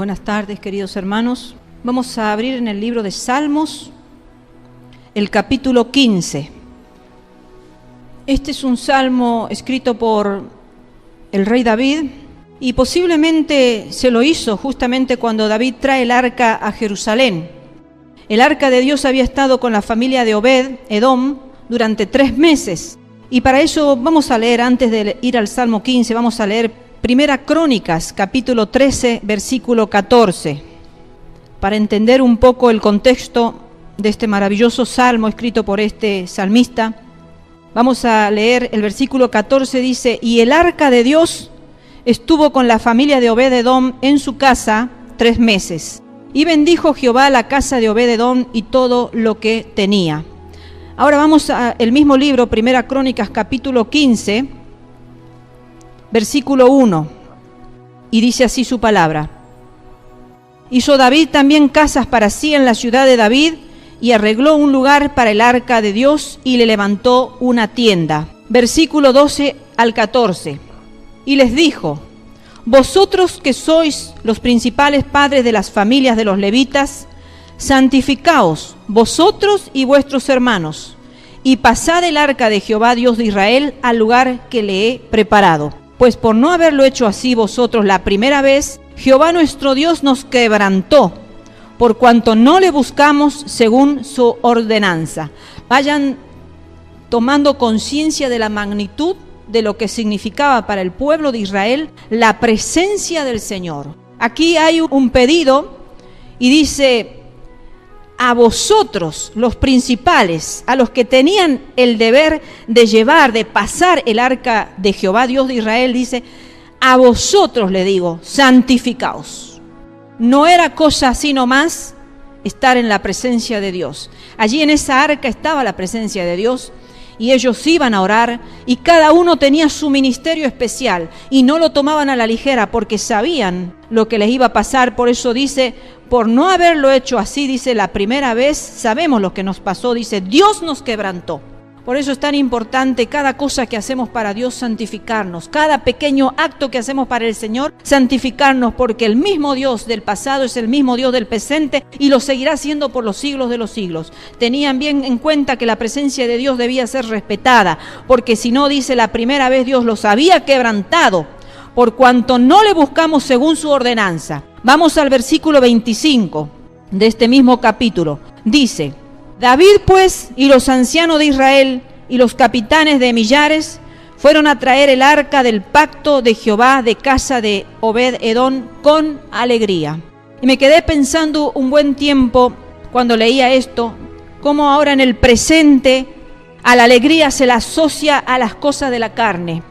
Buenas tardes, queridos hermanos. Vamos a abrir en el libro de Salmos, el capítulo 15. Este es un salmo escrito por el rey David y posiblemente se lo hizo justamente cuando David trae el arca a Jerusalén. El arca de Dios había estado con la familia de Obed, Edom, durante 3 meses. Y para eso vamos a leer, antes de ir al Salmo 15, vamos a leer Primera Crónicas, capítulo 13, versículo 14, para entender un poco el contexto de este maravilloso salmo escrito por este salmista. Vamos a leer el versículo 14, dice: y el arca de Dios estuvo con la familia de Obed-Edom en su casa 3 meses. Y bendijo Jehová la casa de Obed-Edom y todo lo que tenía. Ahora vamos al mismo libro, Primera Crónicas, capítulo 15, versículo 1, y dice así su palabra: hizo David también casas para sí en la ciudad de David, y arregló un lugar para el arca de Dios, y le levantó una tienda. Versículo 12 al 14, y les dijo: vosotros que sois los principales padres de las familias de los levitas, santificaos vosotros y vuestros hermanos, y pasad el arca de Jehová Dios de Israel al lugar que le he preparado. Pues por no haberlo hecho así vosotros la primera vez, Jehová nuestro Dios nos quebrantó, por cuanto no le buscamos según su ordenanza. Vayan tomando conciencia de la magnitud de lo que significaba para el pueblo de Israel la presencia del Señor. Aquí hay un pedido y dice: a vosotros, los principales, a los que tenían el deber de llevar, de pasar el arca de Jehová Dios de Israel, dice: a vosotros le digo, santificaos. No era cosa así nomás estar en la presencia de Dios. Allí en esa arca estaba la presencia de Dios y ellos iban a orar y cada uno tenía su ministerio especial y no lo tomaban a la ligera porque sabían lo que les iba a pasar. Por eso dice: por no haberlo hecho así, dice, la primera vez, sabemos lo que nos pasó, dice, Dios nos quebrantó. Por eso es tan importante cada cosa que hacemos para Dios, santificarnos. Cada pequeño acto que hacemos para el Señor, santificarnos, porque el mismo Dios del pasado es el mismo Dios del presente y lo seguirá siendo por los siglos de los siglos. Tenían bien en cuenta que la presencia de Dios debía ser respetada, porque si no, dice, la primera vez Dios los había quebrantado, por cuanto no le buscamos según su ordenanza. Vamos al versículo 25 de este mismo capítulo. Dice: David pues y los ancianos de Israel y los capitanes de millares fueron a traer el arca del pacto de Jehová de casa de Obed-Edom con alegría. Y me quedé pensando un buen tiempo cuando leía esto, cómo ahora en el presente a la alegría se la asocia a las cosas de la carne.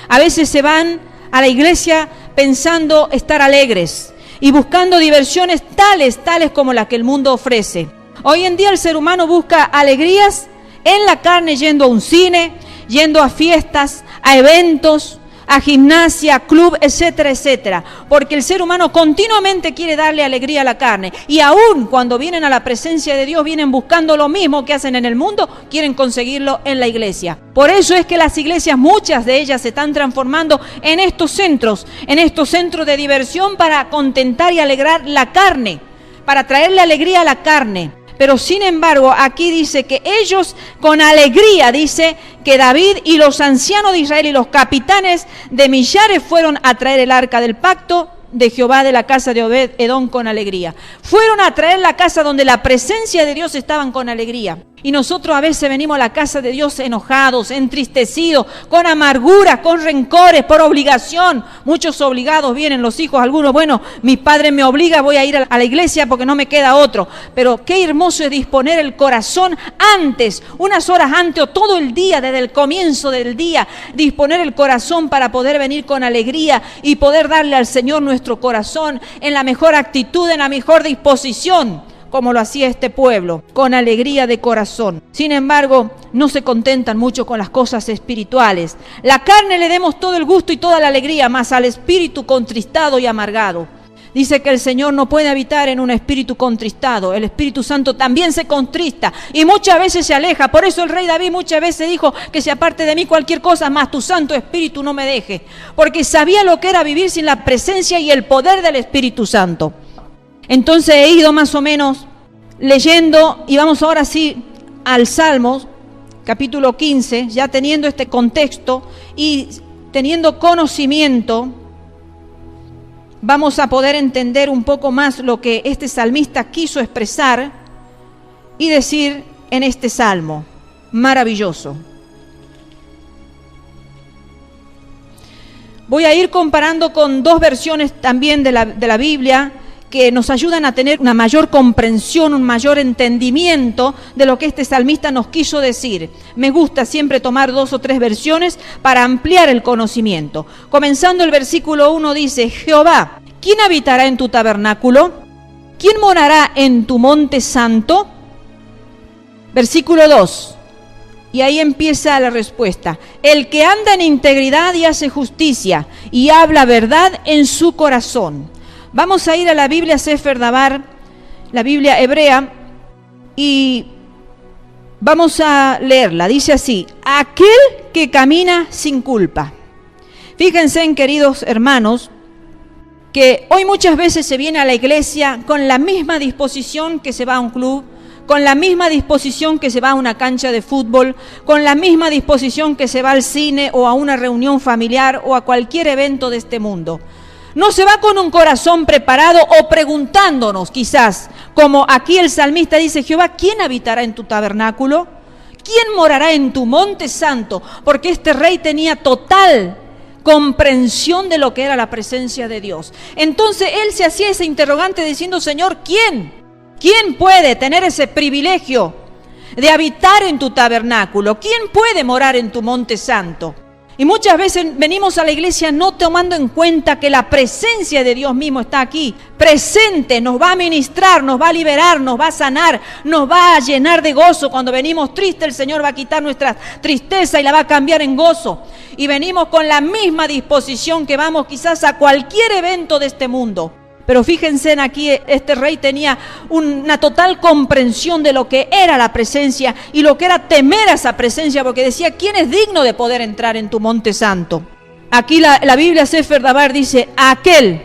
A veces se van a la iglesia pensando estar alegres y buscando diversiones tales como las que el mundo ofrece. Hoy en día el ser humano busca alegrías en la carne, yendo a un cine, yendo a fiestas, a eventos, a gimnasia, club, etcétera, etcétera. Porque el ser humano continuamente quiere darle alegría a la carne. Y aún cuando vienen a la presencia de Dios, vienen buscando lo mismo que hacen en el mundo, quieren conseguirlo en la iglesia. Por eso es que las iglesias, muchas de ellas, se están transformando en estos centros de diversión para contentar y alegrar la carne, para traerle alegría a la carne. Pero sin embargo, aquí dice que ellos con alegría, dice que David y los ancianos de Israel y los capitanes de millares fueron a traer el arca del pacto de Jehová de la casa de Obed-Edom con alegría. Fueron a traer la casa donde la presencia de Dios estaban con alegría. Y nosotros a veces venimos a la casa de Dios enojados, entristecidos, con amargura, con rencores, por obligación. Muchos obligados vienen los hijos, algunos, bueno, mi padre me obliga, voy a ir a la iglesia porque no me queda otro. Pero qué hermoso es disponer el corazón antes, unas horas antes o todo el día, desde el comienzo del día, disponer el corazón para poder venir con alegría y poder darle al Señor nuestro corazón en la mejor actitud, en la mejor disposición, como lo hacía este pueblo, con alegría de corazón. Sin embargo, no se contentan mucho con las cosas espirituales. La carne le demos todo el gusto y toda la alegría, mas al espíritu contristado y amargado. Dice que el Señor no puede habitar en un espíritu contristado. El Espíritu Santo también se contrista y muchas veces se aleja. Por eso el rey David muchas veces dijo que se aparte de mí cualquier cosa, más tu Santo Espíritu no me deje. Porque sabía lo que era vivir sin la presencia y el poder del Espíritu Santo. Entonces he ido más o menos leyendo y vamos ahora sí al Salmos, capítulo 15, ya teniendo este contexto y teniendo conocimiento, vamos a poder entender un poco más lo que este salmista quiso expresar y decir en este salmo maravilloso. Voy a ir comparando con dos versiones también de la Biblia que nos ayudan a tener una mayor comprensión, un mayor entendimiento de lo que este salmista nos quiso decir. Me gusta siempre tomar 2 o 3 versiones para ampliar el conocimiento. Comenzando el versículo 1 dice: Jehová, ¿quién habitará en tu tabernáculo? ¿Quién morará en tu monte santo? Versículo 2. Y ahí empieza la respuesta. El que anda en integridad y hace justicia y habla verdad en su corazón. Vamos a ir a la Biblia Sefer Dabar, la Biblia hebrea, y vamos a leerla. Dice así: aquel que camina sin culpa. Fíjense, queridos hermanos, que hoy muchas veces se viene a la iglesia con la misma disposición que se va a un club, con la misma disposición que se va a una cancha de fútbol, con la misma disposición que se va al cine o a una reunión familiar o a cualquier evento de este mundo. No se va con un corazón preparado o preguntándonos quizás, como aquí el salmista dice: Jehová, ¿quién habitará en tu tabernáculo? ¿Quién morará en tu monte santo? Porque este rey tenía total comprensión de lo que era la presencia de Dios. Entonces él se hacía ese interrogante diciendo: Señor, ¿quién? ¿Quién puede tener ese privilegio de habitar en tu tabernáculo? ¿Quién puede morar en tu monte santo? Y muchas veces venimos a la iglesia no tomando en cuenta que la presencia de Dios mismo está aquí, presente, nos va a ministrar, nos va a liberar, nos va a sanar, nos va a llenar de gozo. Cuando venimos tristes, el Señor va a quitar nuestra tristeza y la va a cambiar en gozo. Y venimos con la misma disposición que vamos quizás a cualquier evento de este mundo. Pero fíjense, aquí este rey tenía una total comprensión de lo que era la presencia y lo que era temer a esa presencia, porque decía: ¿quién es digno de poder entrar en tu monte santo? Aquí la Biblia Sefer Dabar dice: aquel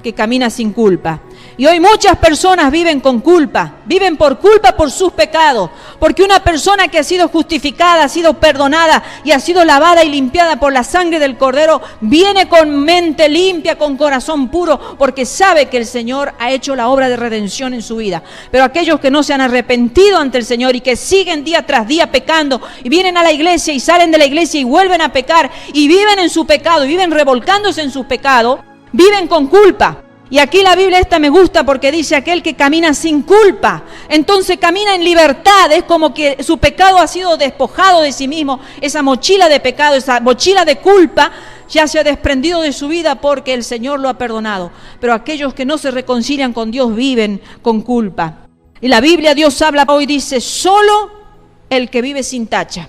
que camina sin culpa. Y hoy muchas personas viven con culpa, viven por culpa por sus pecados, porque una persona que ha sido justificada, ha sido perdonada y ha sido lavada y limpiada por la sangre del Cordero, viene con mente limpia, con corazón puro, porque sabe que el Señor ha hecho la obra de redención en su vida. Pero aquellos que no se han arrepentido ante el Señor y que siguen día tras día pecando y vienen a la iglesia y salen de la iglesia y vuelven a pecar y viven en su pecado y viven revolcándose en su pecado, viven con culpa. Y aquí la Biblia esta me gusta porque dice: aquel que camina sin culpa. Entonces camina en libertad, es como que su pecado ha sido despojado de sí mismo. Esa mochila de pecado, esa mochila de culpa ya se ha desprendido de su vida porque el Señor lo ha perdonado. Pero aquellos que no se reconcilian con Dios viven con culpa. Y la Biblia, Dios habla hoy, dice: solo el que vive sin tacha.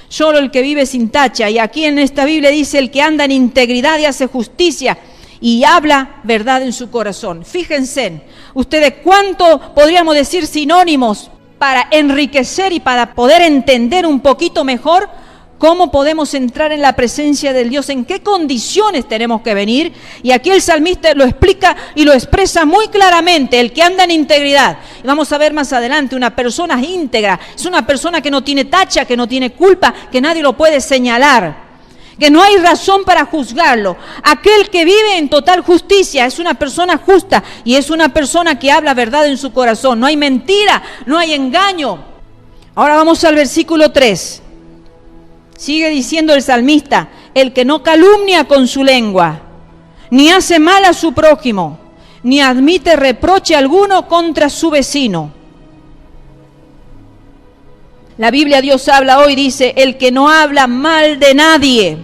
Solo el que vive sin tacha. Y aquí en esta Biblia dice: el que anda en integridad y hace justicia y habla verdad en su corazón. Fíjense, ustedes cuánto podríamos decir sinónimos para enriquecer y para poder entender un poquito mejor cómo podemos entrar en la presencia del Dios, en qué condiciones tenemos que venir. Y aquí el salmista lo explica y lo expresa muy claramente: el que anda en integridad. Y vamos a ver más adelante, una persona íntegra es una persona que no tiene tacha, que no tiene culpa, que nadie lo puede señalar, que no hay razón para juzgarlo. Aquel que vive en total justicia es una persona justa y es una persona que habla verdad en su corazón. No hay mentira, no hay engaño. Ahora vamos al versículo 3. Sigue diciendo el salmista: el que no calumnia con su lengua, ni hace mal a su prójimo, ni admite reproche alguno contra su vecino. La Biblia, Dios habla hoy, dice: el que no habla mal de nadie,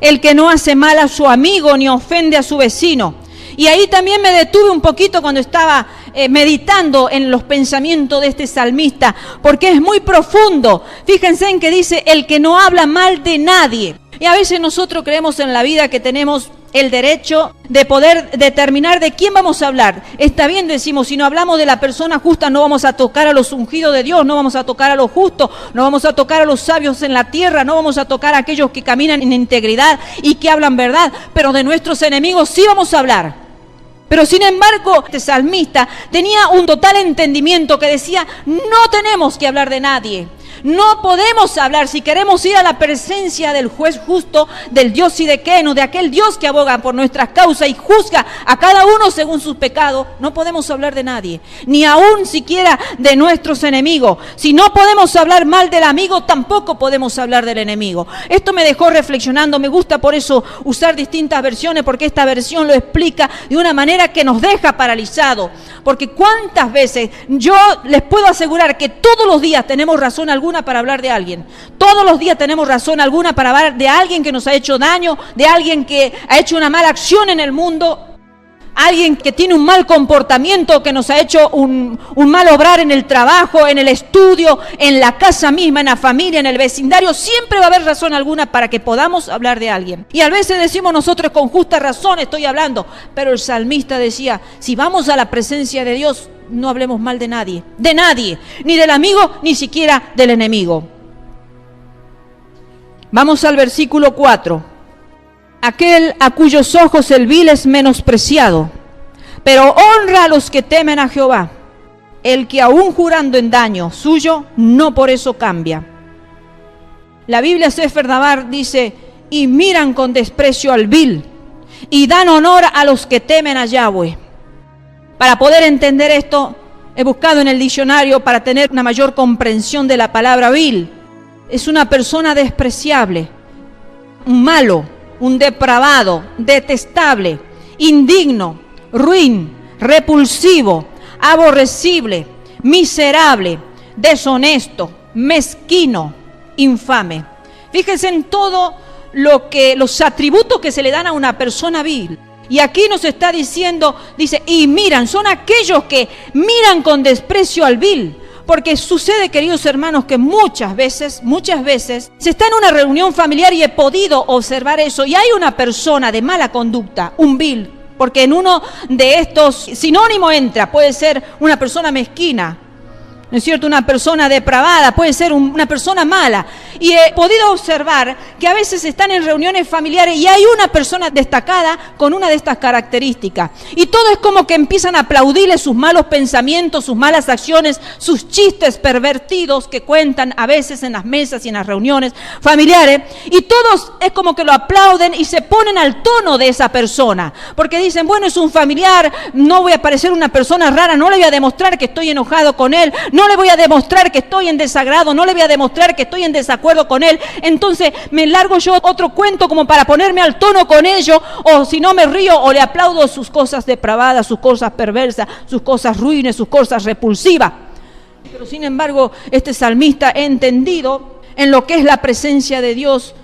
el que no hace mal a su amigo ni ofende a su vecino. Y ahí también me detuve un poquito cuando estaba meditando en los pensamientos de este salmista, porque es muy profundo. Fíjense en que dice: el que no habla mal de nadie. Y a veces nosotros creemos en la vida que tenemos el derecho de poder determinar de quién vamos a hablar. Está bien, decimos, si no hablamos de la persona justa, no vamos a tocar a los ungidos de Dios, no vamos a tocar a los justos, no vamos a tocar a los sabios en la tierra, no vamos a tocar a aquellos que caminan en integridad y que hablan verdad, pero de nuestros enemigos sí vamos a hablar. Pero sin embargo, este salmista tenía un total entendimiento que decía, no tenemos que hablar de nadie. No podemos hablar, si queremos ir a la presencia del juez justo, del Dios Sidqueno, de aquel Dios que aboga por nuestras causas y juzga a cada uno según sus pecados, no podemos hablar de nadie, ni aún siquiera de nuestros enemigos. Si no podemos hablar mal del amigo, tampoco podemos hablar del enemigo. Esto me dejó reflexionando, me gusta por eso usar distintas versiones, porque esta versión lo explica de una manera que nos deja paralizados. Porque cuántas veces, yo les puedo asegurar que todos los días tenemos razón alguna para hablar de alguien. Todos los días tenemos razón alguna para hablar de alguien que nos ha hecho daño, de alguien que ha hecho una mala acción en el mundo, alguien que tiene un mal comportamiento, que nos ha hecho un mal obrar en el trabajo, en el estudio, en la casa misma, en la familia, en el vecindario. Siempre va a haber razón alguna para que podamos hablar de alguien. Y a veces decimos nosotros con justa razón estoy hablando, pero el salmista decía, si vamos a la presencia de Dios, no hablemos mal de nadie, ni del amigo, ni siquiera del enemigo. Vamos al versículo 4. Aquel a cuyos ojos el vil es menospreciado, pero honra a los que temen a Jehová. El que aún jurando en daño suyo, no por eso cambia. La Biblia Sefer Dabar dice, y miran con desprecio al vil, y dan honor a los que temen a Yahweh. Para poder entender esto, he buscado en el diccionario para tener una mayor comprensión de la palabra vil. Es una persona despreciable, un malo, un depravado, detestable, indigno, ruin, repulsivo, aborrecible, miserable, deshonesto, mezquino, infame. Fíjense en todo los atributos que se le dan a una persona vil. Y aquí nos está diciendo, dice, y miran, son aquellos que miran con desprecio al vil. Porque sucede, queridos hermanos, que muchas veces, se está en una reunión familiar y he podido observar eso, y hay una persona de mala conducta, un vil, porque en uno de estos sinónimos entra, puede ser una persona mezquina, ¿no es cierto? Una persona depravada, puede ser una persona mala. Y he podido observar que a veces están en reuniones familiares y hay una persona destacada con una de estas características. Y todo es como que empiezan a aplaudirle sus malos pensamientos, sus malas acciones, sus chistes pervertidos que cuentan a veces en las mesas y en las reuniones familiares. Y todos es como que lo aplauden y se ponen al tono de esa persona. Porque dicen, bueno, es un familiar, no voy a parecer una persona rara, no le voy a demostrar que estoy enojado con él, no le voy a demostrar que estoy en desagrado, no le voy a demostrar que estoy en desacuerdo con él. Entonces me largo yo otro cuento como para ponerme al tono con ellos, o si no me río o le aplaudo sus cosas depravadas, sus cosas perversas, sus cosas ruines, sus cosas repulsivas. Pero sin embargo, este salmista, entendido en lo que es la presencia de Dios,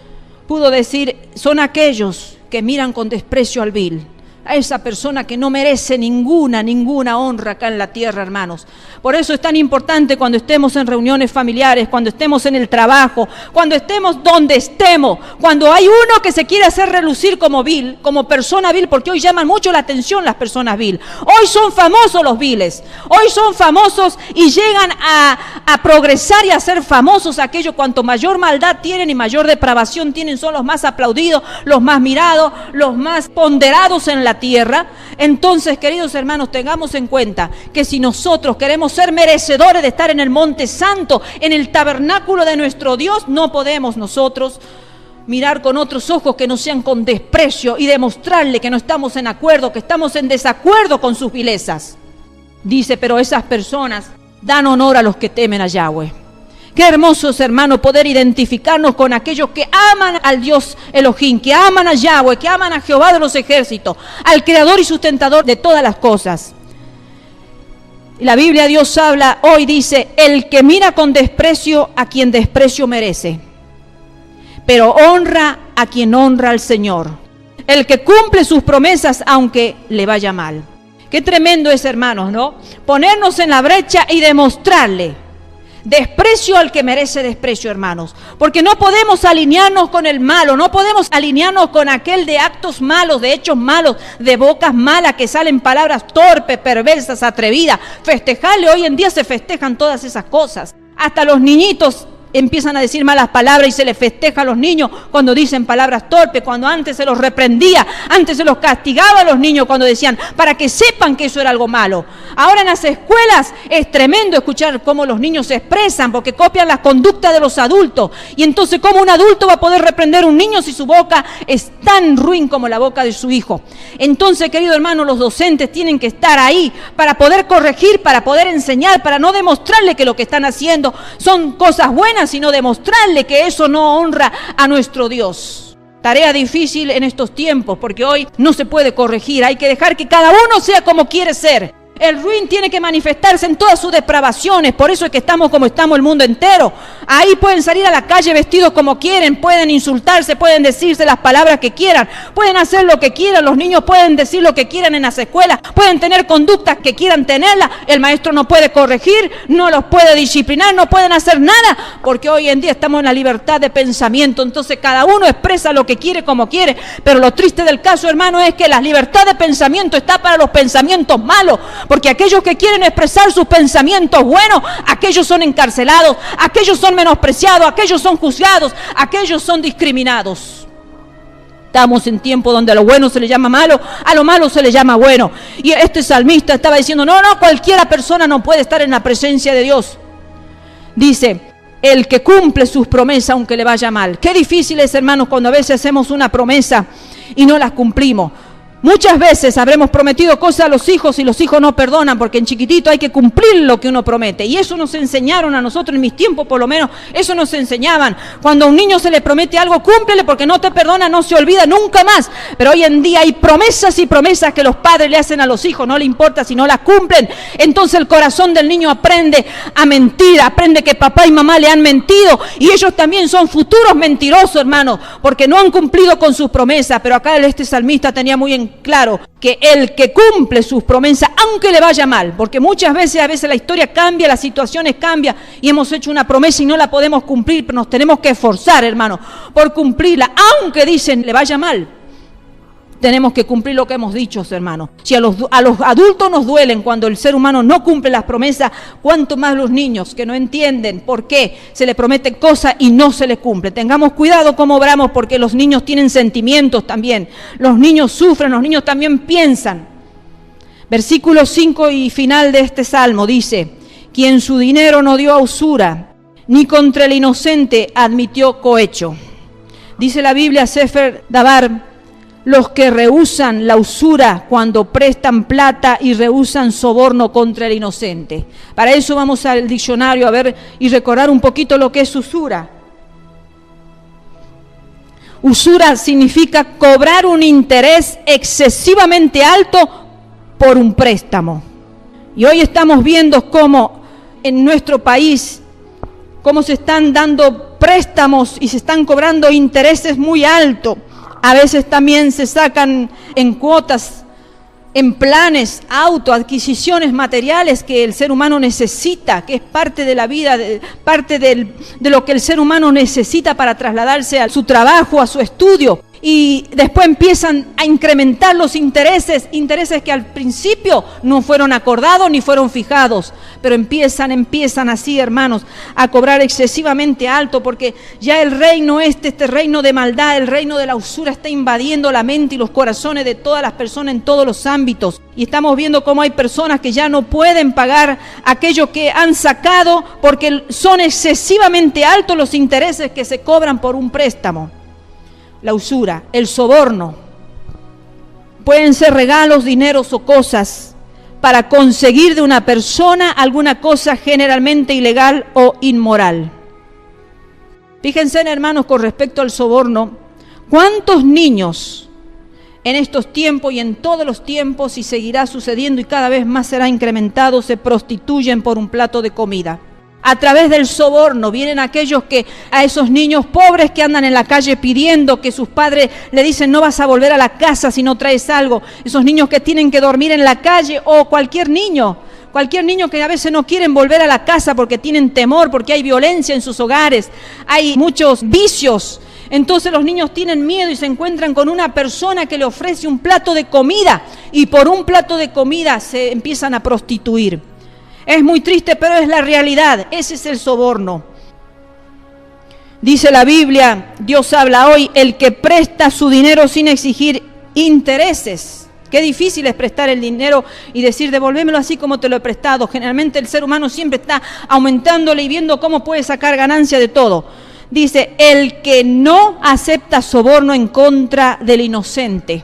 pudo decir, son aquellos que miran con desprecio al vil, a esa persona que no merece ninguna honra acá en la tierra, hermanos. Por eso es tan importante cuando estemos en reuniones familiares, cuando estemos en el trabajo, cuando estemos donde estemos, cuando hay uno que se quiere hacer relucir como vil, como persona vil, porque hoy llaman mucho la atención las personas vil. Hoy son famosos los viles, hoy son famosos y llegan a progresar y a ser famosos aquellos cuanto mayor maldad tienen y mayor depravación tienen, son los más aplaudidos, los más mirados, los más ponderados en la tierra. Entonces, queridos hermanos, tengamos en cuenta que si nosotros queremos ser merecedores de estar en el monte santo, en el tabernáculo de nuestro Dios, no podemos nosotros mirar con otros ojos que no sean con desprecio y demostrarle que no estamos en acuerdo, que estamos en desacuerdo con sus vilezas. Dice, pero esas personas dan honor a los que temen a Yahweh. Qué hermoso es, hermano, poder identificarnos con aquellos que aman al Dios Elohim, que aman a Yahweh, que aman a Jehová de los ejércitos, al creador y sustentador de todas las cosas. La Biblia, Dios habla hoy, dice, el que mira con desprecio a quien desprecio merece, pero honra a quien honra al Señor. El que cumple sus promesas aunque le vaya mal. Qué tremendo es, hermanos, ¿no? Ponernos en la brecha y demostrarle Desprecio al que merece desprecio, hermanos, porque no podemos alinearnos con el malo, no podemos alinearnos con aquel de actos malos, de hechos malos, de bocas malas, que salen palabras torpes, perversas, atrevidas. Festejarle, hoy en día se festejan todas esas cosas. Hasta los niñitos empiezan a decir malas palabras y se les festeja a los niños cuando dicen palabras torpes, cuando antes se los reprendía, antes se los castigaba a los niños cuando decían, para que sepan que eso era algo malo. Ahora en las escuelas es tremendo escuchar cómo los niños se expresan, porque copian las conductas de los adultos. Y entonces, ¿cómo un adulto va a poder reprender a un niño si su boca es tan ruin como la boca de su hijo? Entonces, querido hermano, los docentes tienen que estar ahí para poder corregir, para poder enseñar, para no demostrarle que lo que están haciendo son cosas buenas, sino demostrarle que eso no honra a nuestro Dios. Tarea difícil en estos tiempos, porque hoy no se puede corregir, hay que dejar que cada uno sea como quiere ser. El ruin tiene que manifestarse en todas sus depravaciones, por eso es que estamos como estamos el mundo entero. Ahí pueden salir a la calle vestidos como quieren, pueden insultarse, pueden decirse las palabras que quieran, pueden hacer lo que quieran, los niños pueden decir lo que quieran en las escuelas, pueden tener conductas que quieran tenerlas, el maestro no puede corregir, no los puede disciplinar, no pueden hacer nada, porque hoy en día estamos en la libertad de pensamiento, entonces cada uno expresa lo que quiere como quiere, pero lo triste del caso, hermano, es que la libertad de pensamiento está para los pensamientos malos, porque aquellos que quieren expresar sus pensamientos buenos, aquellos son encarcelados, aquellos son menospreciados, aquellos son juzgados, aquellos son discriminados. Estamos en tiempo donde a lo bueno se le llama malo, a lo malo se le llama bueno. Y este salmista estaba diciendo, no, cualquiera persona no puede estar en la presencia de Dios. Dice, el que cumple sus promesas aunque le vaya mal. Qué difícil es, hermanos, cuando a veces hacemos una promesa y no las cumplimos. Muchas veces habremos prometido cosas a los hijos y los hijos no perdonan, porque en chiquitito hay que cumplir lo que uno promete. Y eso nos enseñaron a nosotros, en mis tiempos por lo menos, eso nos enseñaban. Cuando a un niño se le promete algo, cúmplele, porque no te perdona, no se olvida nunca más. Pero hoy en día hay promesas y promesas que los padres le hacen a los hijos, no le importa si no las cumplen. Entonces el corazón del niño aprende a mentir, aprende que papá y mamá le han mentido. Y ellos también son futuros mentirosos, hermanos, porque no han cumplido con sus promesas. Pero acá este salmista tenía muy en claro que el que cumple sus promesas, aunque le vaya mal, porque muchas veces, la historia cambia, las situaciones cambian y hemos hecho una promesa y no la podemos cumplir, pero nos tenemos que esforzar, hermano, por cumplirla, aunque dicen le vaya mal. Tenemos que cumplir lo que hemos dicho, hermanos. Si a los adultos nos duelen cuando el ser humano no cumple las promesas, cuánto más los niños que no entienden por qué se les prometen cosas y no se les cumple. Tengamos cuidado cómo obramos, porque los niños tienen sentimientos también. Los niños sufren, los niños también piensan. Versículo 5 y final de este salmo dice, quien su dinero no dio a usura, ni contra el inocente admitió cohecho. Dice la Biblia, Sefer Dabar, los que rehúsan la usura cuando prestan plata y rehúsan soborno contra el inocente. Para eso vamos al diccionario a ver y recordar un poquito lo que es usura. Usura significa cobrar un interés excesivamente alto por un préstamo. Y hoy estamos viendo cómo en nuestro país, cómo se están dando préstamos y se están cobrando intereses muy altos. A veces también se sacan en cuotas, en planes, adquisiciones materiales que el ser humano necesita, que es parte de la vida, parte de lo que el ser humano necesita para trasladarse a su trabajo, a su estudio. Y después empiezan a incrementar los intereses que al principio no fueron acordados ni fueron fijados, pero empiezan así, hermanos, a cobrar excesivamente alto, porque ya el reino este reino de maldad, el reino de la usura está invadiendo la mente y los corazones de todas las personas en todos los ámbitos. Y estamos viendo cómo hay personas que ya no pueden pagar aquello que han sacado porque son excesivamente altos los intereses que se cobran por un préstamo. La usura, el soborno, pueden ser regalos, dineros o cosas para conseguir de una persona alguna cosa generalmente ilegal o inmoral. Fíjense, hermanos, con respecto al soborno, ¿cuántos niños en estos tiempos y en todos los tiempos, y seguirá sucediendo y cada vez más será incrementado, se prostituyen por un plato de comida? A través del soborno vienen a esos niños pobres que andan en la calle pidiendo, que sus padres le dicen no vas a volver a la casa si no traes algo. Esos niños que tienen que dormir en la calle, o cualquier niño Cualquier niño que a veces no quieren volver a la casa porque tienen temor, porque hay violencia en sus hogares, hay muchos vicios. Entonces los niños tienen miedo y se encuentran con una persona que le ofrece un plato de comida y por un plato de comida se empiezan a prostituir. Es muy triste, pero es la realidad. Ese es el soborno. Dice la Biblia, Dios habla hoy, el que presta su dinero sin exigir intereses. Qué difícil es prestar el dinero y decir, devolvémelo así como te lo he prestado. Generalmente el ser humano siempre está aumentándole y viendo cómo puede sacar ganancia de todo. Dice, el que no acepta soborno en contra del inocente,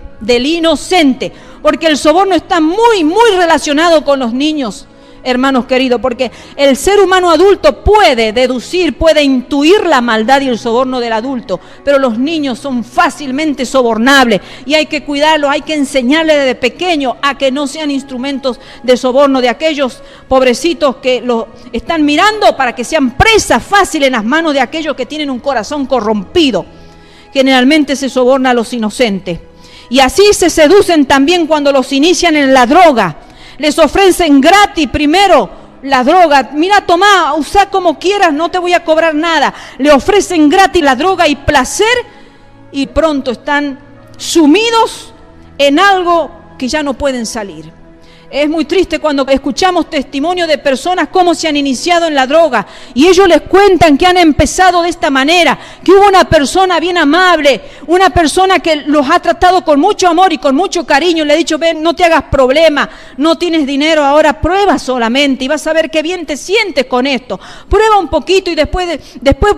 porque el soborno está muy, muy relacionado con los niños, hermanos queridos, porque el ser humano adulto puede deducir, puede intuir la maldad y el soborno del adulto, pero los niños son fácilmente sobornables y hay que cuidarlos, hay que enseñarles desde pequeño a que no sean instrumentos de soborno de aquellos pobrecitos que lo están mirando para que sean presa fácil en las manos de aquellos que tienen un corazón corrompido. Generalmente se soborna a los inocentes y así se seducen también cuando los inician en la droga. Les ofrecen gratis primero la droga. Mira, tomá, usá como quieras, no te voy a cobrar nada. Le ofrecen gratis la droga y placer y pronto están sumidos en algo que ya no pueden salir. Es muy triste cuando escuchamos testimonios de personas cómo se han iniciado en la droga y ellos les cuentan que han empezado de esta manera, que hubo una persona bien amable, una persona que los ha tratado con mucho amor y con mucho cariño, le ha dicho, ven, no te hagas problema, no tienes dinero, ahora prueba solamente y vas a ver qué bien te sientes con esto. Prueba un poquito y después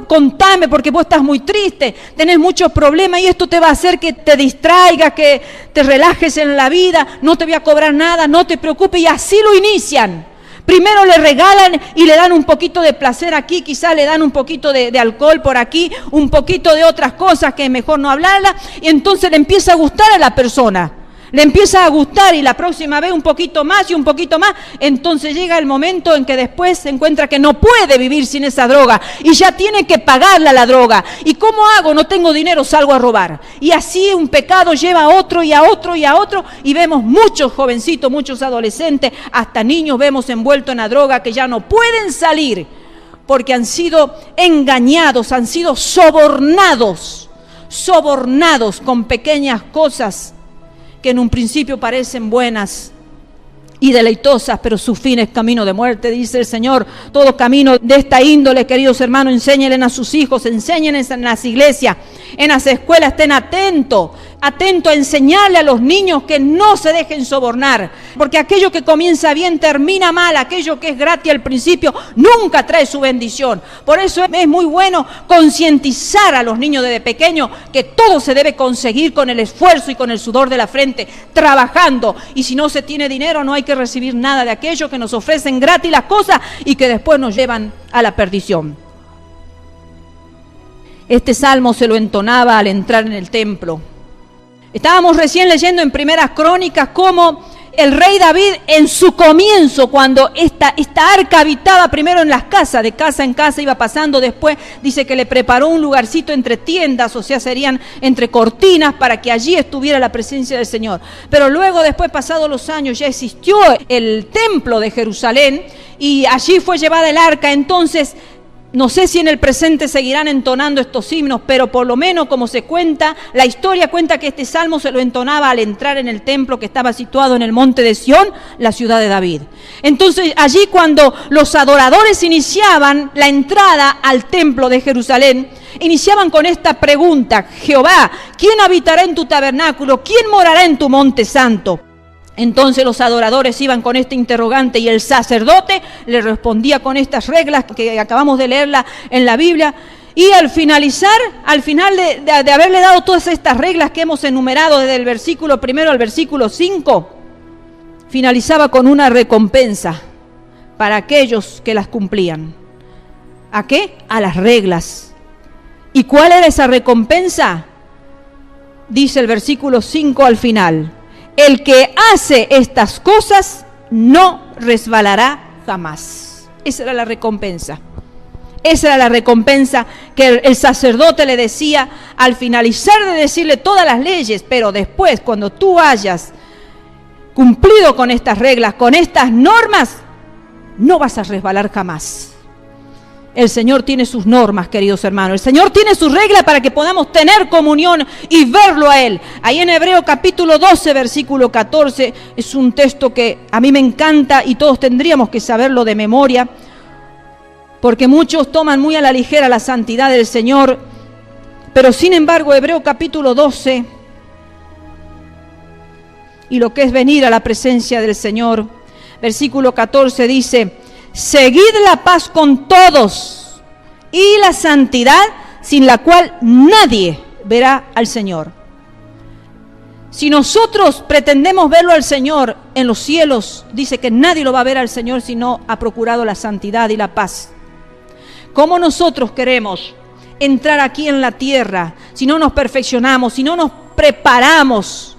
contame porque vos estás muy triste, tenés muchos problemas y esto te va a hacer que te distraigas, que te relajes en la vida, no te voy a cobrar nada, no te preocupes, y así lo inician. Primero le regalan y le dan un poquito de placer aquí, quizás le dan un poquito de alcohol por aquí, un poquito de otras cosas que es mejor no hablarlas, y entonces le empieza a gustar a la persona. Le empieza a gustar y la próxima vez un poquito más y un poquito más. Entonces llega el momento en que después se encuentra que no puede vivir sin esa droga y ya tiene que pagarla la droga. ¿Y cómo hago? No tengo dinero, salgo a robar. Y así un pecado lleva a otro y a otro y a otro y vemos muchos jovencitos, muchos adolescentes, hasta niños vemos envueltos en la droga que ya no pueden salir porque han sido engañados, han sido sobornados con pequeñas cosas que en un principio parecen buenas y deleitosas, pero su fin es camino de muerte, dice el Señor. Todo camino de esta índole, queridos hermanos, enséñenle a sus hijos, enséñenles en las iglesias, en las escuelas, estén atentos a enseñarle a los niños que no se dejen sobornar, porque aquello que comienza bien termina mal, aquello que es gratis al principio nunca trae su bendición. Por eso es muy bueno concientizar a los niños desde pequeños que todo se debe conseguir con el esfuerzo y con el sudor de la frente, trabajando, y si no se tiene dinero no hay que recibir nada de aquello que nos ofrecen gratis las cosas y que después nos llevan a la perdición. Este salmo se lo entonaba al entrar en el templo. Estábamos recién leyendo en Primeras Crónicas cómo el rey David en su comienzo, cuando esta arca habitaba primero en las casas, de casa en casa iba pasando, después dice que le preparó un lugarcito entre tiendas, o sea, serían entre cortinas para que allí estuviera la presencia del Señor. Pero luego, después pasados los años, ya existió el templo de Jerusalén y allí fue llevada el arca. Entonces, no sé si en el presente seguirán entonando estos himnos, pero por lo menos como se cuenta, la historia cuenta que este salmo se lo entonaba al entrar en el templo que estaba situado en el monte de Sión, la ciudad de David. Entonces allí cuando los adoradores iniciaban la entrada al templo de Jerusalén, iniciaban con esta pregunta: Jehová, ¿quién habitará en tu tabernáculo? ¿Quién morará en tu monte santo? Entonces los adoradores iban con este interrogante y el sacerdote le respondía con estas reglas que acabamos de leerla en la Biblia. Y al final de haberle dado todas estas reglas que hemos enumerado desde el versículo 1 al versículo 5, finalizaba con una recompensa para aquellos que las cumplían. ¿A qué? A las reglas. ¿Y cuál era esa recompensa? Dice el versículo 5 al final: el que hace estas cosas no resbalará jamás. Esa era la recompensa. Esa era la recompensa que el sacerdote le decía al finalizar de decirle todas las leyes. Pero después, cuando tú hayas cumplido con estas reglas, con estas normas, no vas a resbalar jamás. El Señor tiene sus normas, queridos hermanos. El Señor tiene sus reglas para que podamos tener comunión y verlo a Él. Ahí en Hebreo capítulo 12, versículo 14, es un texto que a mí me encanta y todos tendríamos que saberlo de memoria, porque muchos toman muy a la ligera la santidad del Señor. Pero sin embargo, Hebreo capítulo 12, y lo que es venir a la presencia del Señor, versículo 14 dice: seguid la paz con todos y la santidad, sin la cual nadie verá al Señor. Si nosotros pretendemos verlo al Señor en los cielos, dice que nadie lo va a ver al Señor si no ha procurado la santidad y la paz. ¿Cómo nosotros queremos entrar aquí en la tierra si no nos perfeccionamos, si no nos preparamos?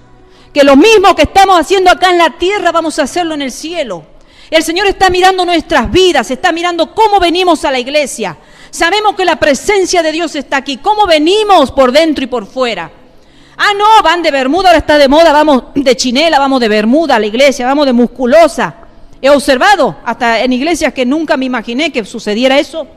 Que lo mismo que estamos haciendo acá en la tierra vamos a hacerlo en el cielo. El Señor está mirando nuestras vidas, está mirando cómo venimos a la iglesia. Sabemos que la presencia de Dios está aquí, cómo venimos por dentro y por fuera. Ah, no, van de bermuda, ahora está de moda, vamos de chinela, vamos de bermuda a la iglesia, vamos de musculosa. He observado, hasta en iglesias que nunca me imaginé que sucediera eso.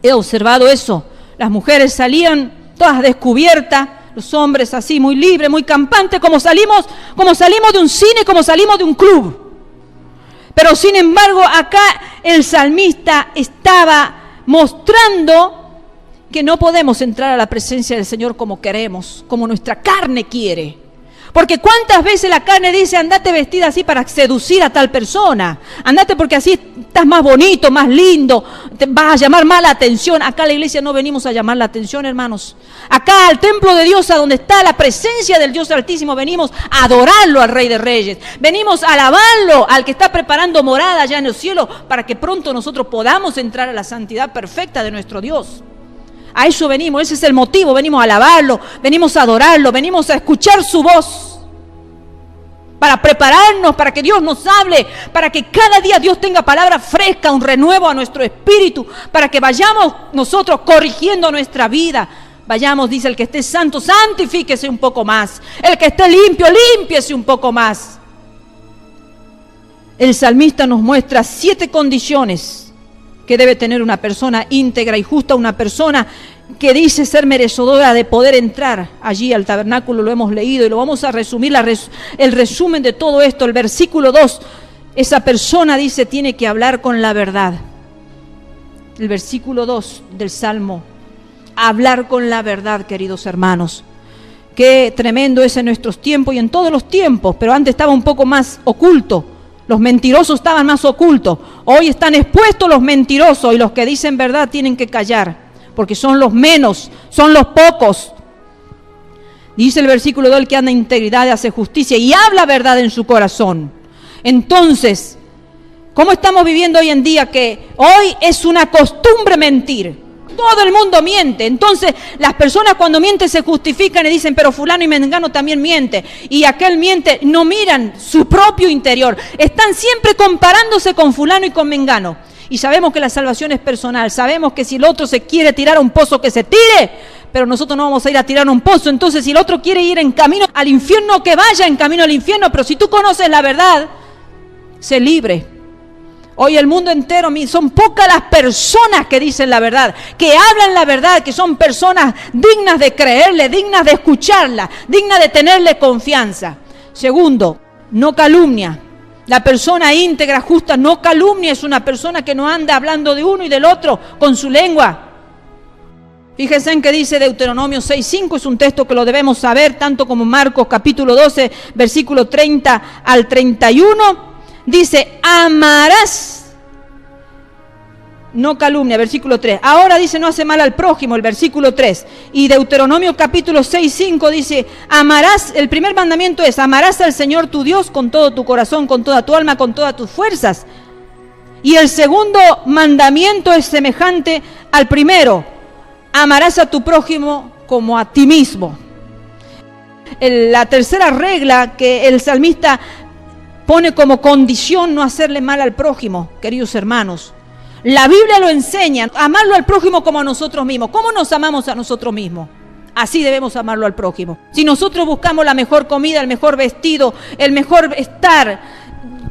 He observado eso. Las mujeres salían todas descubiertas, los hombres así, muy libres, muy campantes, como salimos de un cine, como salimos de un club. Pero sin embargo, acá el salmista estaba mostrando que no podemos entrar a la presencia del Señor como queremos, como nuestra carne quiere. Porque cuántas veces la carne dice: andate vestida así para seducir a tal persona, andate porque así estás más bonito, más lindo, te vas a llamar más la atención. Acá a la iglesia no venimos a llamar la atención, hermanos. Acá al templo de Dios, a donde está la presencia del Dios Altísimo, venimos a adorarlo al Rey de Reyes, venimos a alabarlo al que está preparando morada allá en el cielo, para que pronto nosotros podamos entrar a la santidad perfecta de nuestro Dios. A eso venimos, ese es el motivo, venimos a alabarlo, venimos a adorarlo, venimos a escuchar su voz, para prepararnos, para que Dios nos hable, para que cada día Dios tenga palabra fresca, un renuevo a nuestro espíritu, para que vayamos nosotros corrigiendo nuestra vida. Vayamos, dice: el que esté santo, santifíquese un poco más, el que esté limpio, límpiese un poco más. El salmista nos muestra 7 condiciones que debe tener una persona íntegra y justa, una persona que dice ser merecedora de poder entrar allí al tabernáculo. Lo hemos leído y lo vamos a resumir, el resumen de todo esto. El versículo 2, esa persona dice tiene que hablar con la verdad. El versículo 2 del Salmo, hablar con la verdad, queridos hermanos. Qué tremendo es en nuestros tiempos y en todos los tiempos, pero antes estaba un poco más oculto. Los mentirosos estaban más ocultos. Hoy están expuestos los mentirosos, y los que dicen verdad tienen que callar, porque son los menos, son los pocos. Dice el versículo 2: el que anda en integridad hace justicia y habla verdad en su corazón. Entonces, ¿cómo estamos viviendo hoy en día? Que hoy es una costumbre mentir. Todo el mundo miente. Entonces las personas cuando mienten se justifican y dicen: pero fulano y mengano también miente, y aquel miente. No miran su propio interior, están siempre comparándose con fulano y con mengano. Y sabemos que la salvación es personal, sabemos que si el otro se quiere tirar a un pozo, que se tire, pero nosotros no vamos a ir a tirar a un pozo. Entonces, si el otro quiere ir en camino al infierno, que vaya en camino al infierno, pero si tú conoces la verdad, sé libre. Hoy el mundo entero, son pocas las personas que dicen la verdad, que hablan la verdad, que son personas dignas de creerle, dignas de escucharla, dignas de tenerle confianza. Segundo, no calumnia. La persona íntegra, justa, no calumnia, es una persona que no anda hablando de uno y del otro con su lengua. Fíjense en que dice Deuteronomio 6:5, es un texto que lo debemos saber, tanto como Marcos capítulo 12, versículo 30 al 31. Dice: amarás, no calumnia, versículo 3. Ahora dice: no hace mal al prójimo, el versículo 3. Y Deuteronomio capítulo 6:5 dice: amarás, el primer mandamiento es: amarás al Señor tu Dios con todo tu corazón, con toda tu alma, con todas tus fuerzas. Y el segundo mandamiento es semejante al primero: amarás a tu prójimo como a ti mismo. La tercera regla que el salmista pone como condición: no hacerle mal al prójimo, queridos hermanos. La Biblia lo enseña, amarlo al prójimo como a nosotros mismos. ¿Cómo nos amamos a nosotros mismos? Así debemos amarlo al prójimo. Si nosotros buscamos la mejor comida, el mejor vestido, el mejor estar,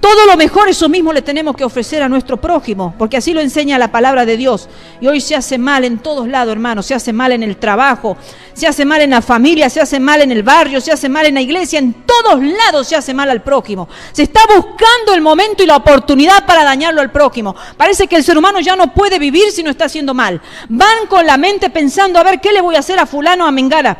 todo lo mejor, eso mismo le tenemos que ofrecer a nuestro prójimo, porque así lo enseña la palabra de Dios. Y hoy se hace mal en todos lados, hermanos. Se hace mal en el trabajo, se hace mal en la familia, se hace mal en el barrio, se hace mal en la iglesia. En todos lados se hace mal al prójimo. Se está buscando el momento y la oportunidad para dañarlo al prójimo. Parece que el ser humano ya no puede vivir si no está haciendo mal. Van con la mente pensando, a ver, ¿qué le voy a hacer a fulano, a mengana?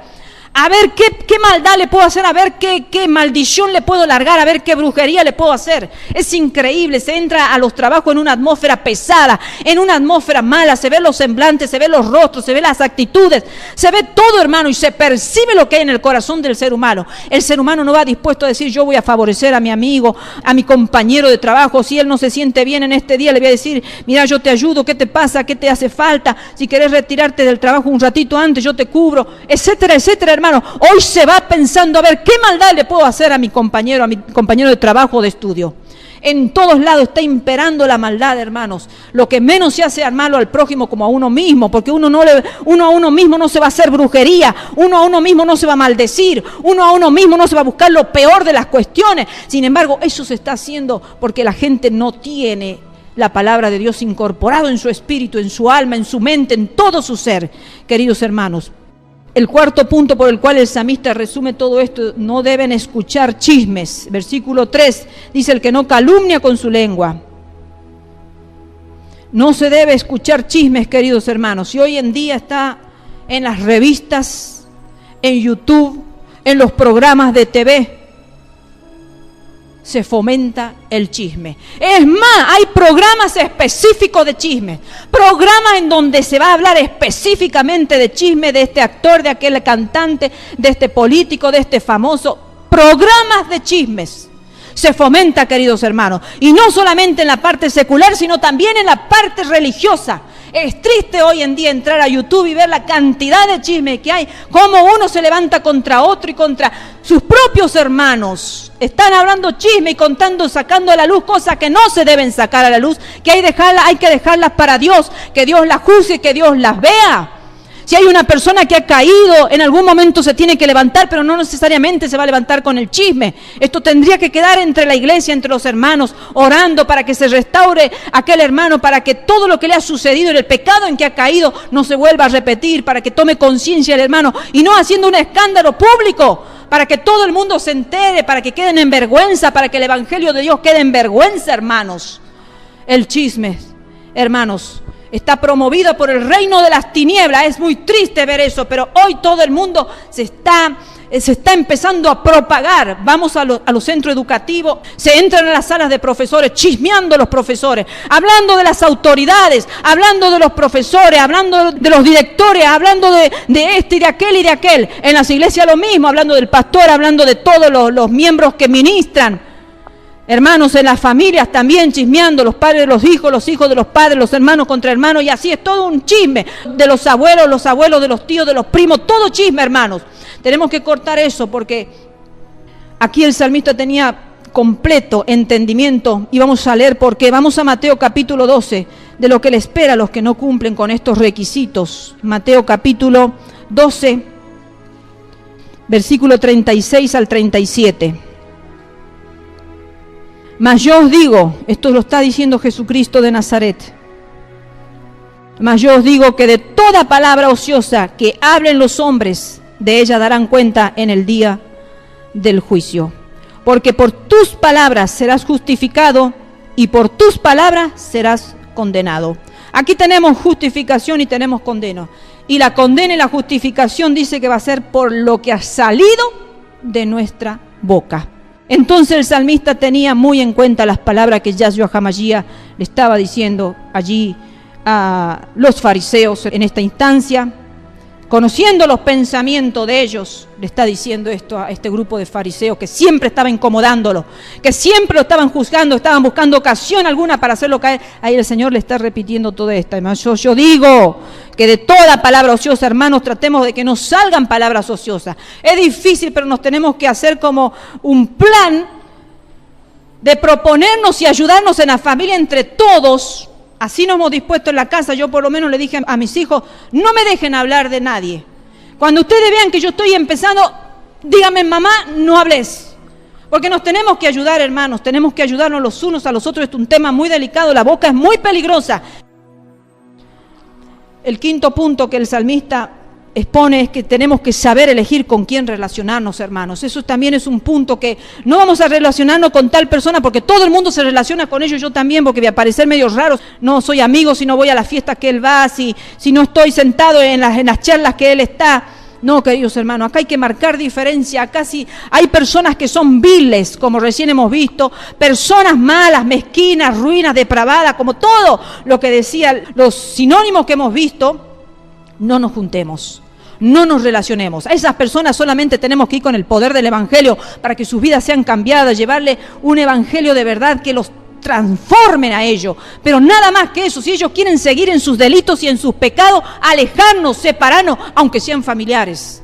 A ver qué maldad le puedo hacer, a ver qué maldición le puedo largar, a ver qué brujería le puedo hacer. Es increíble, se entra a los trabajos en una atmósfera pesada, en una atmósfera mala, se ven los semblantes, se ven los rostros, se ven las actitudes, se ve todo, hermano, y se percibe lo que hay en el corazón del ser humano. El ser humano no va dispuesto a decir, yo voy a favorecer a mi amigo, a mi compañero de trabajo. Si él no se siente bien en este día, le voy a decir, mira, yo te ayudo, ¿qué te pasa? ¿Qué te hace falta? Si querés retirarte del trabajo un ratito antes, yo te cubro, etcétera, etcétera, hermano. Hoy se va pensando, a ver, ¿qué maldad le puedo hacer a mi compañero de trabajo o de estudio? En todos lados está imperando la maldad, hermanos. Lo que menos se hace malo al prójimo como a uno mismo, porque uno a uno mismo no se va a hacer brujería, uno a uno mismo no se va a maldecir, uno a uno mismo no se va a buscar lo peor de las cuestiones. Sin embargo, eso se está haciendo porque la gente no tiene la palabra de Dios incorporado en su espíritu, en su alma, en su mente, en todo su ser, queridos hermanos. El cuarto punto por el cual el salmista resume todo esto: no deben escuchar chismes. Versículo 3 dice, el que no calumnia con su lengua. No se debe escuchar chismes, queridos hermanos. Y hoy en día está en las revistas, en YouTube, en los programas de TV, se fomenta el chisme. Es más, hay programas específicos de chisme, programas en donde se va a hablar específicamente de chisme, de este actor, de aquel cantante, de este político, de este famoso. Programas de chismes se fomenta, queridos hermanos, y no solamente en la parte secular, sino también en la parte religiosa. Es triste hoy en día entrar a YouTube y ver la cantidad de chisme que hay, cómo uno se levanta contra otro y contra sus propios hermanos. Están hablando chisme y contando, sacando a la luz cosas que no se deben sacar a la luz, que hay que dejarlas para Dios, que Dios las juzgue, que Dios las vea. Si hay una persona que ha caído, en algún momento se tiene que levantar, pero no necesariamente se va a levantar con el chisme. Esto tendría que quedar entre la iglesia, entre los hermanos, orando para que se restaure aquel hermano, para que todo lo que le ha sucedido en el pecado en que ha caído no se vuelva a repetir, para que tome conciencia el hermano, y no haciendo un escándalo público, para que todo el mundo se entere, para que queden en vergüenza, para que el evangelio de Dios quede en vergüenza, hermanos. El chisme, hermanos, está promovido por el reino de las tinieblas. Es muy triste ver eso, pero hoy todo el mundo se está empezando a propagar. Vamos a los centros educativos, se entran a las salas de profesores, chismeando los profesores, hablando de las autoridades, hablando de los profesores, hablando de los directores, hablando de este y de aquel y de aquel. En las iglesias lo mismo, hablando del pastor, hablando de todos los miembros que ministran. Hermanos, en las familias también chismeando, los padres de los hijos de los padres, los hermanos contra hermanos, y así es todo un chisme, de los abuelos de los tíos, de los primos, todo chisme, hermanos. Tenemos que cortar eso, porque aquí el salmista tenía completo entendimiento, y vamos a leer por qué. Vamos a Mateo capítulo 12, de lo que le espera a los que no cumplen con estos requisitos. Mateo capítulo 12, versículo 36 al 37. Mas yo os digo, esto lo está diciendo Jesucristo de Nazaret, mas yo os digo que de toda palabra ociosa que hablen los hombres, de ella darán cuenta en el día del juicio. Porque por tus palabras serás justificado y por tus palabras serás condenado. Aquí tenemos justificación y tenemos condena. Y la condena y la justificación dice que va a ser por lo que ha salido de nuestra boca. Entonces el salmista tenía muy en cuenta las palabras que Yahshua HaMashiach le estaba diciendo allí a los fariseos en esta instancia. Conociendo los pensamientos de ellos, le está diciendo esto a este grupo de fariseos que siempre estaba incomodándolo, que siempre lo estaban juzgando, estaban buscando ocasión alguna para hacerlo caer. Ahí el Señor le está repitiendo todo esto. Además, yo digo que de toda palabra ociosa, hermanos, tratemos de que no salgan palabras ociosas. Es difícil, pero nos tenemos que hacer como un plan de proponernos y ayudarnos en la familia entre todos. Así nos hemos dispuesto en la casa. Yo por lo menos le dije a mis hijos, no me dejen hablar de nadie. Cuando ustedes vean que yo estoy empezando, díganme, mamá, no hables. Porque nos tenemos que ayudar, hermanos, tenemos que ayudarnos los unos a los otros. Esto es un tema muy delicado, la boca es muy peligrosa. El quinto punto que el salmista expone es que tenemos que saber elegir con quién relacionarnos, hermanos. Eso también es un punto, que no vamos a relacionarnos con tal persona porque todo el mundo se relaciona con ellos, yo también, porque voy a parecer medio raro. No soy amigo si no voy a las fiestas que él va, si no estoy sentado en las charlas que él está. No, queridos hermanos, acá hay que marcar diferencia. Acá sí hay personas que son viles, como recién hemos visto, personas malas, mezquinas, ruinas, depravadas, como todo lo que decían los sinónimos que hemos visto. No nos juntemos, no nos relacionemos. A esas personas solamente tenemos que ir con el poder del Evangelio para que sus vidas sean cambiadas, llevarle un Evangelio de verdad que los transformen a ellos, pero nada más que eso. Si ellos quieren seguir en sus delitos y en sus pecados, alejarnos, separarnos, aunque sean familiares.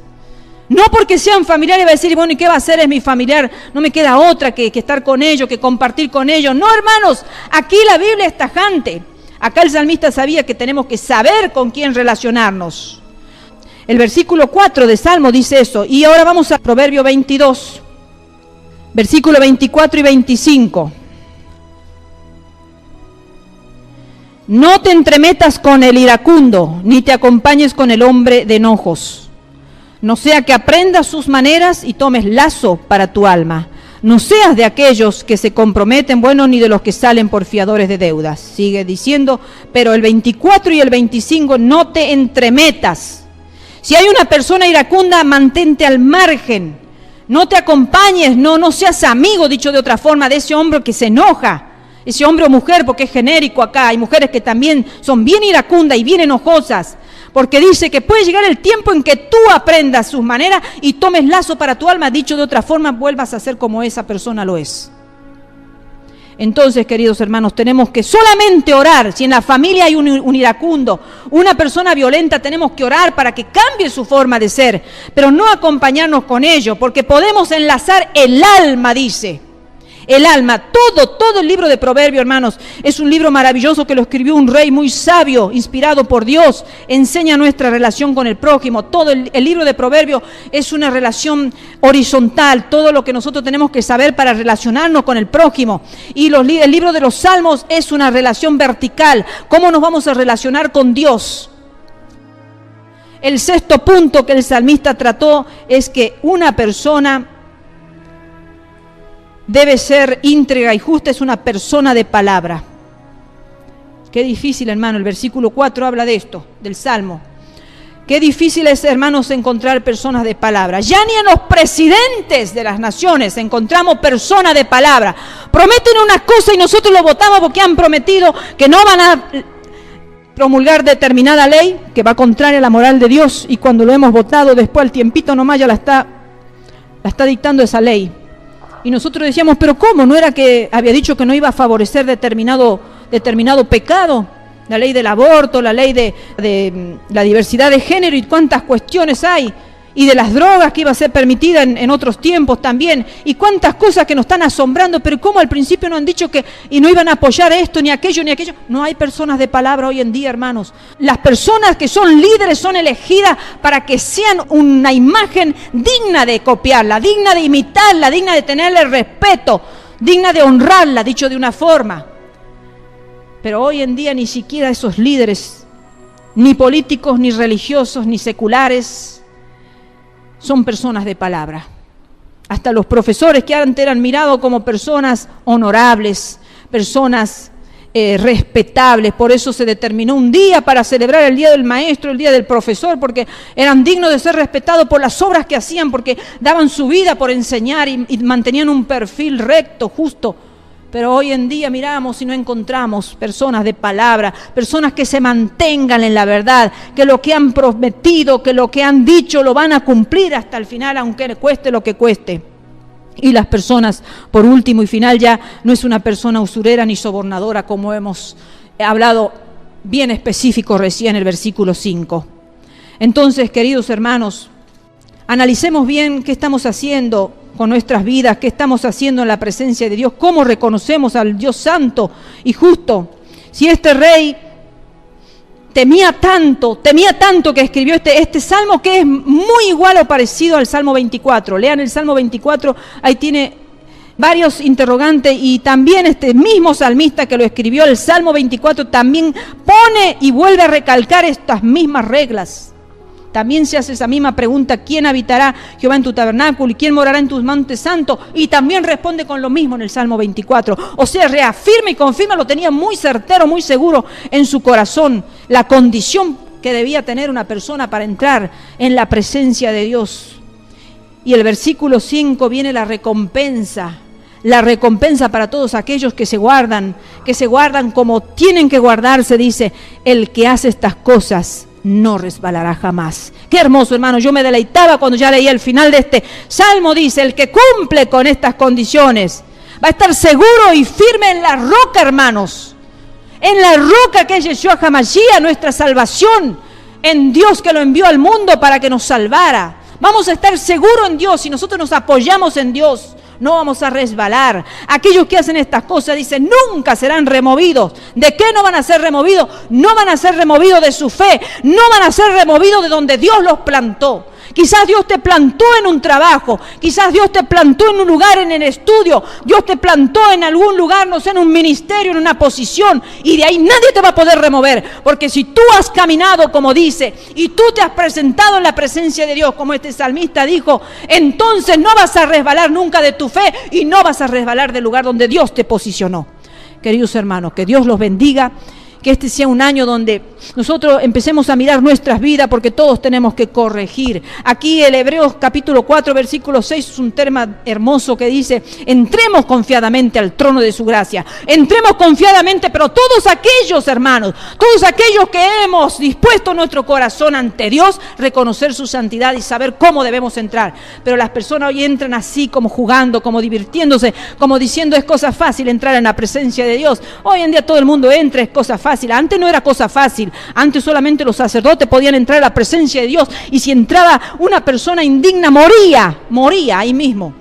No porque sean familiares va a decir, bueno, ¿y qué va a hacer? Es mi familiar, no me queda otra que estar con ellos, que compartir con ellos. No, hermanos, aquí la Biblia es tajante. Acá el salmista sabía que tenemos que saber con quién relacionarnos. El versículo 4 de Salmo dice eso. Y ahora vamos a Proverbio 22, versículo 24 y 25. No te entremetas con el iracundo, ni te acompañes con el hombre de enojos. No sea que aprendas sus maneras y tomes lazo para tu alma. No seas de aquellos que se comprometen, bueno, ni de los que salen por fiadores de deudas. Sigue diciendo, pero el 24 y el 25, no te entremetas. Si hay una persona iracunda, mantente al margen. No te acompañes, no seas amigo, dicho de otra forma, de ese hombre que se enoja. Ese hombre o mujer, porque es genérico acá, hay mujeres que también son bien iracundas y bien enojosas, porque dice que puede llegar el tiempo en que tú aprendas sus maneras y tomes lazo para tu alma, dicho de otra forma, vuelvas a ser como esa persona lo es. Entonces, queridos hermanos, tenemos que solamente orar. Si en la familia hay un iracundo, una persona violenta, tenemos que orar para que cambie su forma de ser, pero no acompañarnos con ello, porque podemos enlazar el alma, dice. El alma, todo el libro de Proverbios, hermanos, es un libro maravilloso que lo escribió un rey muy sabio, inspirado por Dios, enseña nuestra relación con el prójimo. Todo el libro de Proverbios es una relación horizontal, todo lo que nosotros tenemos que saber para relacionarnos con el prójimo. Y el libro de los Salmos es una relación vertical, cómo nos vamos a relacionar con Dios. El sexto punto que el salmista trató es que una persona debe ser íntegra y justa, es una persona de palabra. Qué difícil, hermano, el versículo 4 habla de esto, del Salmo. Qué difícil es, hermanos, encontrar personas de palabra. Ya ni en los presidentes de las naciones encontramos personas de palabra. Prometen una cosa y nosotros lo votamos porque han prometido que no van a promulgar determinada ley que va contraria a la moral de Dios, y cuando lo hemos votado, después al tiempito nomás ya la está dictando esa ley. Y nosotros decíamos, pero ¿cómo? ¿No era que había dicho que no iba a favorecer determinado pecado? La ley del aborto, la ley de la diversidad de género y cuántas cuestiones hay. Y de las drogas que iba a ser permitida en otros tiempos también. Y cuántas cosas que nos están asombrando, pero ¿cómo al principio no han dicho que y no iban a apoyar esto, ni aquello, ni aquello? No hay personas de palabra hoy en día, hermanos. Las personas que son líderes son elegidas para que sean una imagen digna de copiarla, digna de imitarla, digna de tenerle respeto, digna de honrarla, dicho de una forma. Pero hoy en día ni siquiera esos líderes, ni políticos, ni religiosos, ni seculares, son personas de palabra. Hasta los profesores que antes eran mirados como personas honorables, personas respetables, por eso se determinó un día para celebrar el Día del Maestro, el Día del Profesor, porque eran dignos de ser respetados por las obras que hacían, porque daban su vida por enseñar y mantenían un perfil recto, justo. Pero hoy en día miramos y no encontramos personas de palabra, personas que se mantengan en la verdad, que lo que han prometido, que lo que han dicho lo van a cumplir hasta el final, aunque cueste lo que cueste. Y las personas, por último y final, ya no es una persona usurera ni sobornadora, como hemos hablado bien específico recién en el versículo 5. Entonces, queridos hermanos, analicemos bien qué estamos haciendo con nuestras vidas, qué estamos haciendo en la presencia de Dios, cómo reconocemos al Dios santo y justo. Si este rey temía tanto que escribió este salmo, que es muy igual o parecido al Salmo 24. Lean el Salmo 24, ahí tiene varios interrogantes, y también este mismo salmista que lo escribió, el Salmo 24, también pone y vuelve a recalcar estas mismas reglas. También se hace esa misma pregunta: ¿quién habitará Jehová en tu tabernáculo y quién morará en tus montes santos? Y también responde con lo mismo en el Salmo 24. O sea, reafirma y confirma, lo tenía muy certero, muy seguro en su corazón, la condición que debía tener una persona para entrar en la presencia de Dios. Y el versículo 5 viene la recompensa para todos aquellos que se guardan como tienen que guardarse. Dice: el que hace estas cosas no resbalará jamás. Qué hermoso, hermano. Yo me deleitaba cuando ya leía el final de este salmo. Dice: el que cumple con estas condiciones va a estar seguro y firme en la roca, hermanos. En la roca que es Yeshua HaMashiach, nuestra salvación, en Dios que lo envió al mundo para que nos salvara. Vamos a estar seguros en Dios. Si nosotros nos apoyamos en Dios, no vamos a resbalar. Aquellos que hacen estas cosas, dice, nunca serán removidos. ¿De qué no van a ser removidos? No van a ser removidos de su fe. No van a ser removidos de donde Dios los plantó. Quizás Dios te plantó en un trabajo, quizás Dios te plantó en un lugar, en el estudio, Dios te plantó en algún lugar, no sé, en un ministerio, en una posición, y de ahí nadie te va a poder remover, porque si tú has caminado como dice, y tú te has presentado en la presencia de Dios, como este salmista dijo, entonces no vas a resbalar nunca de tu fe, y no vas a resbalar del lugar donde Dios te posicionó. Queridos hermanos, que Dios los bendiga. Que este sea un año donde nosotros empecemos a mirar nuestras vidas, porque todos tenemos que corregir. Aquí el Hebreos capítulo 4 versículo 6 es un tema hermoso que dice: entremos confiadamente al trono de su gracia. Entremos confiadamente, pero todos aquellos hermanos, todos aquellos que hemos dispuesto nuestro corazón ante Dios, reconocer su santidad y saber cómo debemos entrar. Pero las personas hoy entran así, como jugando, como divirtiéndose, como diciendo es cosa fácil entrar en la presencia de Dios. Hoy en día todo el mundo entra, es cosa fácil. Antes no era cosa fácil, antes solamente los sacerdotes podían entrar a la presencia de Dios, y si entraba una persona indigna moría ahí mismo.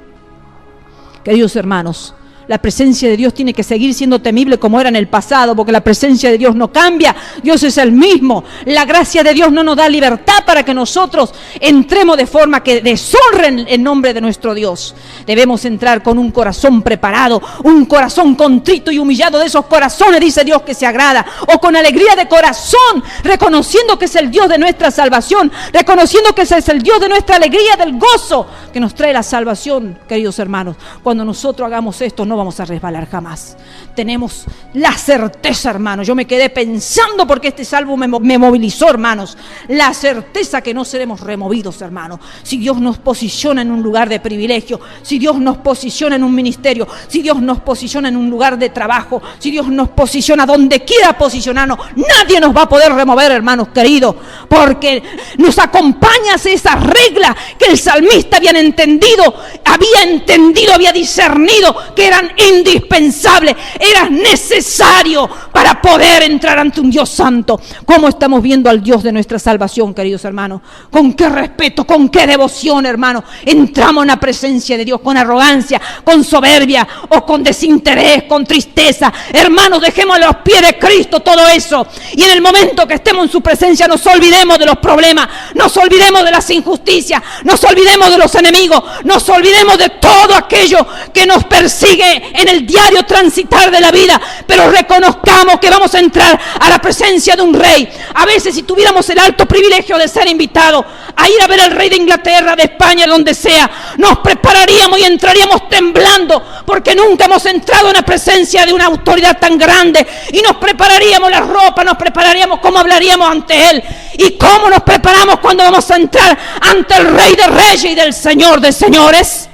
Queridos hermanos, la presencia de Dios tiene que seguir siendo temible como era en el pasado, porque la presencia de Dios no cambia, Dios es el mismo. La gracia de Dios no nos da libertad para que nosotros entremos de forma que deshonren el nombre de nuestro Dios. Debemos entrar con un corazón preparado, un corazón contrito y humillado, de esos corazones, dice Dios, que se agrada, o con alegría de corazón, reconociendo que es el Dios de nuestra salvación, reconociendo que ese es el Dios de nuestra alegría, del gozo que nos trae la salvación. Queridos hermanos, cuando nosotros hagamos esto, no vamos a resbalar jamás. Tenemos la certeza, hermanos. Yo me quedé pensando porque este salmo me movilizó, hermanos. La certeza que no seremos removidos, hermanos. Si Dios nos posiciona en un lugar de privilegio, si Dios nos posiciona en un ministerio, si Dios nos posiciona en un lugar de trabajo, si Dios nos posiciona donde quiera posicionarnos, nadie nos va a poder remover, hermanos queridos, porque nos acompaña esa regla que el salmista había entendido, había discernido que eran indispensables, era necesario para poder entrar ante un Dios santo. ¿Cómo estamos viendo al Dios de nuestra salvación, queridos hermanos? ¿Con qué respeto, con qué devoción, hermanos, entramos en la presencia de Dios? ¿Con arrogancia, con soberbia o con desinterés, con tristeza? Hermanos, dejemos a los pies de Cristo todo eso, y en el momento que estemos en su presencia nos olvidemos de los problemas, nos olvidemos de las injusticias, nos olvidemos de los enemigos, nos olvidemos de todo aquello que nos persigue en el diario transitar de la vida, pero reconozcamos que vamos a entrar a la presencia de un rey. A veces, si tuviéramos el alto privilegio de ser invitados a ir a ver al rey de Inglaterra, de España, donde sea, nos prepararíamos y entraríamos temblando, porque nunca hemos entrado en la presencia de una autoridad tan grande, y nos prepararíamos la ropa, nos prepararíamos cómo hablaríamos ante él, y cómo nos preparamos cuando vamos a entrar ante el rey de reyes y del señor de señores.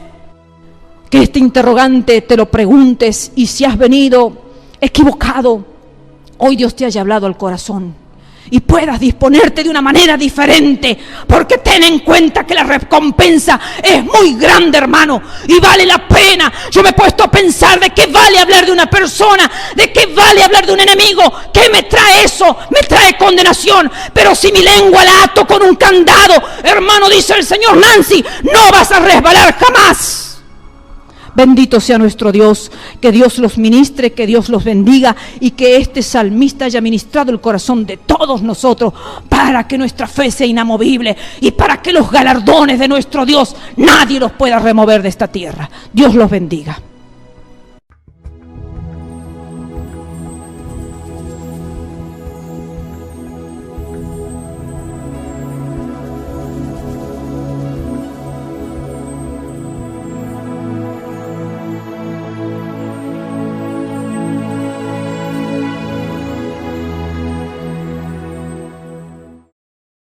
Que este interrogante te lo preguntes, y si has venido equivocado, hoy Dios te haya hablado al corazón y puedas disponerte de una manera diferente, porque ten en cuenta que la recompensa es muy grande, hermano, y vale la pena. Yo me he puesto a pensar: ¿de qué vale hablar de una persona? ¿De qué vale hablar de un enemigo? ¿Qué me trae eso? Me trae condenación. Pero si mi lengua la ato con un candado, hermano, dice el Señor, Nancy, no vas a resbalar jamás. Bendito sea nuestro Dios, que Dios los ministre, que Dios los bendiga, y que este salmista haya ministrado el corazón de todos nosotros para que nuestra fe sea inamovible y para que los galardones de nuestro Dios nadie los pueda remover de esta tierra. Dios los bendiga.